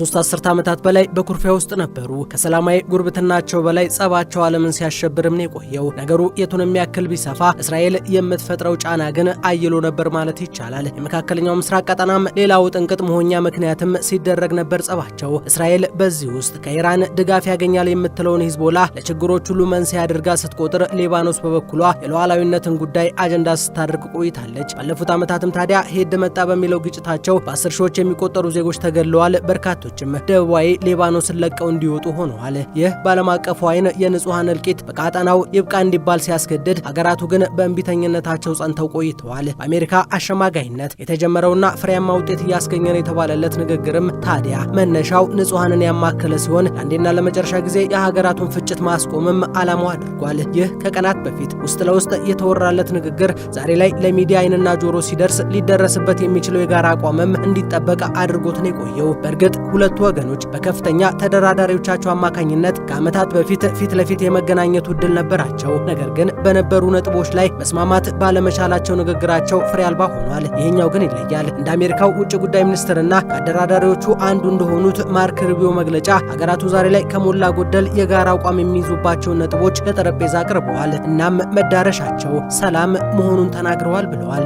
ከ3 አስርት ዓመታት በላይ በኩርፊያ ውስጥ ነበሩ። ከሰላማዊ ጉርብትናቸው በላይ ጸባቸው ዓለምን ሲያሸብርም ነው የቆየው። ነገሩ የቱንም ያክል ቢሰፋ እስራኤል የምትፈጥረው ጫና ግን አይሎ ነበር ማለት ይቻላል። የመካከለኛው ምስራቅ ቀጠናም ሌላው ጥንቅጥ መሆኛ ምክንያትም ሲደረግ ነበር ጸባቸው። እስራኤል በዚህ ውስጥ ከኢራን ድጋፍ ያገኛል የምትለውን ሂዝቦላ ለችግሮች ሁሉ መንስኤ አድርጋ ስትቆጥር፣ ሊባኖስ በበኩሏ የሉዓላዊነትን ጉዳይ አጀንዳ ስታደርግ ቆይታለች። ባለፉት ዓመታትም ታዲያ ሄድ መጣ በሚለው ግጭታቸው በ10 ሺዎች የሚቆጠሩ ዜጎች ተገድለዋል። በርካቶችም ደቡባዊ ሊባኖስን ለቀው እንዲወጡ ሆነዋል። ይህ ባለም አቀፉ አይን የንጹሃን እልቂት በቀጣናው ይብቃ እንዲባል ሲያስገድድ፣ ሀገራቱ ግን በእንቢተኝነታቸው ጸንተው ቆይተዋል። በአሜሪካ አሸማጋይነት የተጀመረውና ፍሬያማ ውጤት እያስገኘ ነው የተባለለት ንግግርም ታዲያ መነሻው ንጹሃንን ያማከለ ሲሆን ለአንዴና ለመጨረሻ ጊዜ የሀገራቱን ፍጭት ማስቆምም ዓላማው አድርጓል። ይህ ከቀናት በፊት ውስጥ ለውስጥ የተወራለት ንግግር ዛሬ ላይ ለሚዲያ አይንና ጆሮ ሲደርስ ሊደረስበት የሚችለው የጋራ አቋምም እንዲጠበቅ አድርጎት ነው የቆየው። በእርግጥ ሁለቱ ወገኖች በከፍተኛ ተደራዳሪዎቻቸው አማካኝነት ከዓመታት በፊት ፊት ለፊት የመገናኘቱ እድል ነበራቸው። ነገር ግን በነበሩ ነጥቦች ላይ መስማማት ባለመቻላቸው ንግግራቸው ፍሬ አልባ ሆኗል። ይሄኛው ግን ይለያል። እንደ አሜሪካው ውጭ ጉዳይ ሚኒስትርና ከአደራዳሪዎቹ አንዱ እንደሆኑት ማርክ ሩቢዮ መግለጫ ሀገራቱ ዛሬ ላይ ከሞላ ጎደል የጋራ አቋም የሚይዙባቸውን ነጥቦች ለጠረጴዛ አቅርበዋል። እናም መዳረሻቸው ሰላም መሆኑን ተናግረዋል ብለዋል።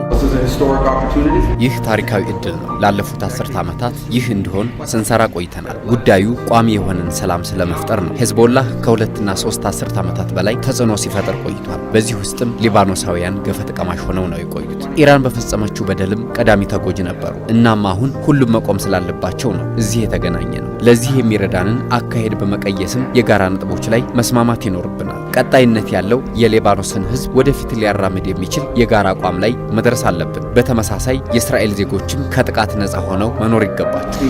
ይህ ታሪካዊ እድል ነው። ላለፉት 10 ዓመታት ይህ እንዲሆን ስንሰራ ቆይተናል። ጉዳዩ ቋሚ የሆነን ሰላም ስለመፍጠር ነው። ሂዝቦላህ ከ2 እና 3 አስርት ዓመታት በላይ ተጽዕኖ ሲፈጥር ቆይቷል። በዚህ ውስጥም ሊባኖሳውያን ገፈት ቀማሽ ሆነው ነው የቆዩት። ኢራን በፈጸመችው በደልም ቀዳሚ ተጎጂ ነበሩ። እናም አሁን ሁሉም መቆም ስላለባቸው ነው እዚህ የተገናኘ ነው። ለዚህ የሚረዳንን አካሄድ በመቀየስም የጋራ ነጥቦች ላይ መስማማት ይኖርብናል። ቀጣይነት ያለው የሊባኖስን ሕዝብ ወደፊት ሊያራምድ የሚችል የጋራ አቋም ላይ መድረስ አለብን። በተመሳሳይ የእስራኤል ዜጎችም ከጥቃት ነፃ ሆነው መኖር ይገባቸው።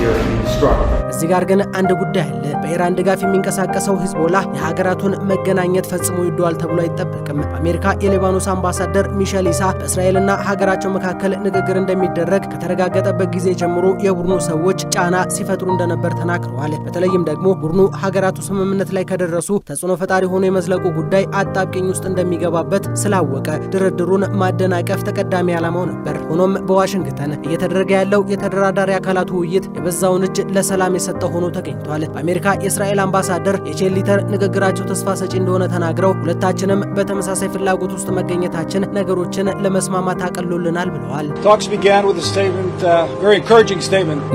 እዚህ ጋር ግን አንድ ጉዳይ አለ። በኢራን ድጋፍ የሚንቀሳቀሰው ሂዝቦላ የሀገራቱን መገናኘት ፈጽሞ ይደዋል ተብሎ አይጠበቅም። በአሜሪካ የሊባኖስ አምባሳደር ሚሼል ኢሳ በእስራኤልና ሀገራቸው መካከል ንግግር እንደሚደረግ ከተረጋገጠበት ጊዜ ጀምሮ የቡድኑ ሰዎች ጫና ሲፈጥሩ እንደነበር ተናግረዋል። በተለይም ደግሞ ቡድኑ ሀገራቱ ስምምነት ላይ ከደረሱ ተጽዕኖ ፈጣሪ ሆኖ የመዝለቁ ጉዳይ አጣብቂኝ ውስጥ እንደሚገባበት ስላወቀ ድርድሩን ማደናቀፍ ተቀዳሚ ዓላማው ነበር። ሆኖም በዋሽንግተን እየተደረገ ያለው የተደራዳሪ አካላቱ ውይይት የበዛውን እጅ ለሰላም የሰጠ ሆኖ ተገኝቷል። በአሜሪካ የእስራኤል አምባሳደር የቼሊተር ንግግራቸው ተስፋ ሰጪ እንደሆነ ተናግረው ሁለታችንም በተመሳሳይ ፍላጎት ውስጥ መገኘታችን ነገሮችን ለመስማማት አቀሎልናል ብለዋል።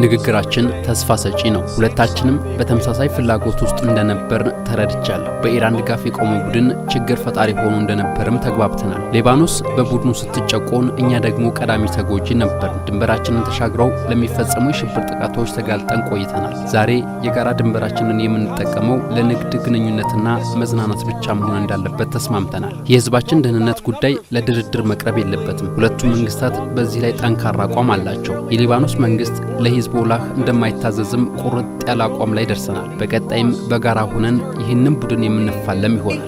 ንግግራችን ተስፋ ሰጪ ነው። ሁለታችንም በተመሳሳይ ፍላጎት ውስጥ እንደነበር ተረድቻለሁ። በኢራን ድጋፍ የቆመው ቡድን ችግር ፈጣሪ ሆኖ እንደነበርም ተግባብተናል። ሊባኖስ በቡድኑ ስትጨቆን፣ እኛ ደግሞ ቀዳሚ ተጎጂ ነበር። ድንበራችንን ተሻግረው ለሚፈጸሙ የሽብር ጥቃቶች ተጋልጠን ቆይተናል። ዛሬ የጋራ ድንበራችንን የምንጠቀመው ለንግድ ግንኙነትና መዝናናት ብቻ መሆን እንዳለበት ተስማምተናል። የህዝባችን ደህንነት ጉዳይ ለድርድር መቅረብ የለበትም። ሁለቱም መንግስታት በዚህ ላይ ጠንካራ አቋም አላቸው። የሊባኖስ መንግስት ለሂዝቦላህ እንደማይታዘዝም ቁርጥ ያለ አቋም ላይ ደርሰናል። በቀጣይም በጋራ ሆነን ይህንን ቡድን የምንፋለም ይሆናል።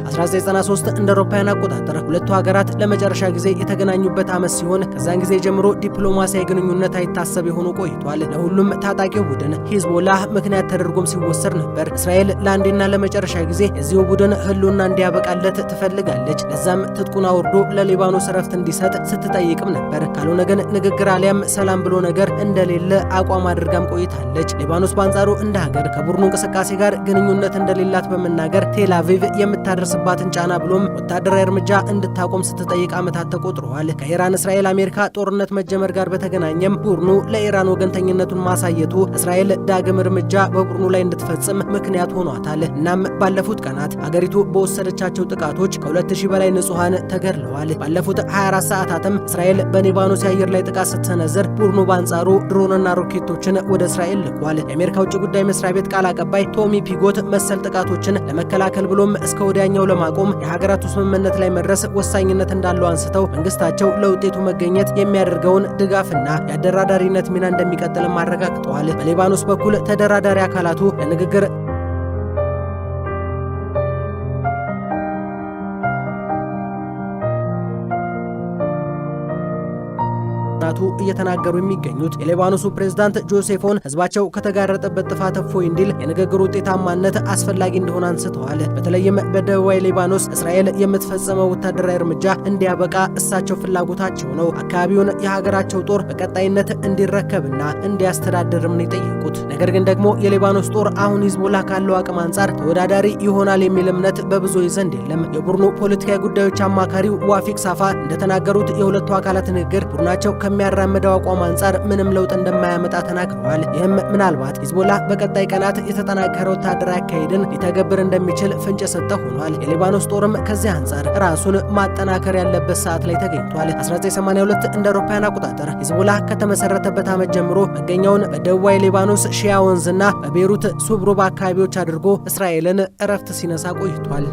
1993 እንደ አውሮፓውያን አቆጣጠር ሁለቱ ሀገራት ለመጨረሻ ጊዜ የተገናኙበት ዓመት ሲሆን ከዛን ጊዜ ጀምሮ ዲፕሎማሲያዊ ግንኙነት አይታሰብ የሆኑ ቆይቷል። ለሁሉም ታጣቂው ቡድን ሂዝቦላህ ምክንያት ተደርጎም ሲወሰድ ነበር። እስራኤል ለአንዴና ለመጨረሻ ጊዜ የዚሁ ቡድን ህልውና እንዲያበቃለት ትፈልጋለች። ለዛም ትጥቁን አውርዶ ለሊባኖስ ረፍት እንዲሰጥ ስትጠይቅም ነበር። ካልሆነ ግን ንግግር አሊያም ሰላም ብሎ ነገር እንደሌለ አቋም አድርጋም ቆይታለች። ሊባኖስ በአንጻሩ እንደ ሀገር ከቡድኑ እንቅስቃሴ ጋር ግንኙነት እንደሌላት በመናገር ቴል አቪቭ የምታደርስባትን ጫና ብሎም ወታደራዊ እርምጃ እንድታቆም ስትጠይቅ ዓመታት ተቆጥረዋል። ከኢራን እስራኤል አሜሪካ ጦርነት መጀመር ጋር በተገናኘም ቡድኑ ለኢራን ወገንተኝነቱን ማሳየቱ እስራኤል ዳግም እርምጃ በቡድኑ ላይ እንድትፈጽም ምክንያት ሆኗታል። እናም ባለፉት ቀናት አገሪቱ በወሰደቻቸው ጥቃቶች ከ2000 በላይ ንጹሃን ተገድለዋል። ባለፉት 24 ሰዓታትም እስራኤል በሊባኖስ የአየር ላይ ጥቃት ስትሰነዝር፣ ቡድኑ በአንጻሩ ድሮንና ሮኬቶችን ወደ እስራኤል ልኳል። የአሜሪካ ውጭ ጉዳይ መስሪያ ቤት ቃል አቀባይ ቶሚ ፒጎት መሰል ጥቃቶችን ለመከላከል ብሎም እስከ ወዲያኛው ለማቆም የሀገራቱ ስምምነት ላይ መድረስ ወሳኝነት እንዳለው አንስተው መንግስታቸው ለውጤቱ መገኘት የሚያደርገውን ድጋፍና የአደራዳሪነት ሚና እንደሚቀጥልም አረጋግጠዋል። በሊባኖስ በኩል ተደራዳሪ አካላቱ ለንግግር ጥናቱ እየተናገሩ የሚገኙት። የሊባኖሱ ፕሬዝዳንት ጆሴፍ ኦን ህዝባቸው ከተጋረጠበት ጥፋት እፎይ እንዲል የንግግሩ ውጤታማነት አስፈላጊ እንደሆነ አንስተዋል። በተለይም በደቡባዊ ሊባኖስ እስራኤል የምትፈጸመው ወታደራዊ እርምጃ እንዲያበቃ እሳቸው ፍላጎታቸው ነው። አካባቢውን የሀገራቸው ጦር በቀጣይነት እንዲረከብና እንዲያስተዳድርም ነው የጠየቁት። ነገር ግን ደግሞ የሊባኖስ ጦር አሁን ሂዝቦላ ካለው አቅም አንጻር ተወዳዳሪ ይሆናል የሚል እምነት በብዙዎች ዘንድ የለም። የቡድኑ ፖለቲካዊ ጉዳዮች አማካሪው ዋፊቅ ሳፋ እንደተናገሩት የሁለቱ አካላት ንግግር ቡድናቸው ከሚያራምደው አቋም አንጻር ምንም ለውጥ እንደማያመጣ ተናግረዋል። ይህም ምናልባት ሂዝቦላ በቀጣይ ቀናት የተጠናከረ ወታደራዊ አካሄድን ሊተገብር እንደሚችል ፍንጭ የሰጠ ሆኗል። የሊባኖስ ጦርም ከዚህ አንጻር ራሱን ማጠናከር ያለበት ሰዓት ላይ ተገኝቷል። 1982 እንደ አውሮፓውያን አቆጣጠር ሂዝቦላ ከተመሰረተበት ዓመት ጀምሮ መገኛውን በደቡባዊ ሊባኖስ ሺያ ወንዝና በቤሩት ሱብሩብ አካባቢዎች አድርጎ እስራኤልን እረፍት ሲነሳ ቆይቷል።